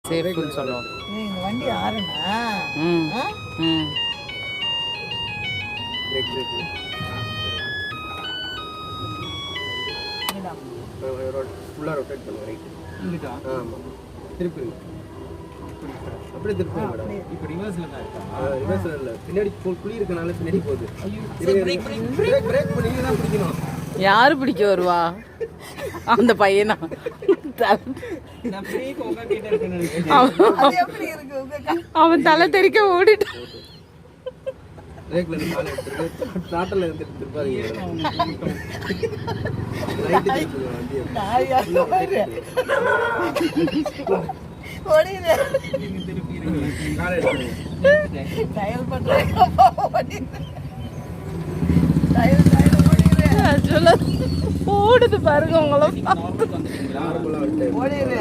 சேஃப்னு சொல்லுவோம். இந்த வண்டி ஆறுனா ஃபுல்லாக ரொட்டேட் பண்ணுங்க ரைட்டு. ஆமாம் திருப்பி அப்படியே திருப்பி மேடம். இப்போ ரிவர்ஸில் தான் இருக்கா? ரிவர்ஸில் இல்லை, பின்னாடி குழி இருக்கனால பின்னாடி போகுது. பிரேக் பண்ணி தான் பிடிக்கணும். யாரு பிடிக்க வருவா? அந்த பையனா? அவன் தலை தெறிக்க ஓடிட்டான். பிரேக்ல இருந்து காலை எடுத்துட்டு ஸ்டார்டர்ல இருந்து திருப்பாதீங்க. ரைட் திருப்புங்க வண்டியை. ஓடிடு காலை எடுத்துங்க. டயல் பண்றேன் ஓடுது பாருங்க உங்களை. நார்மலா விட்டு ஓடிடு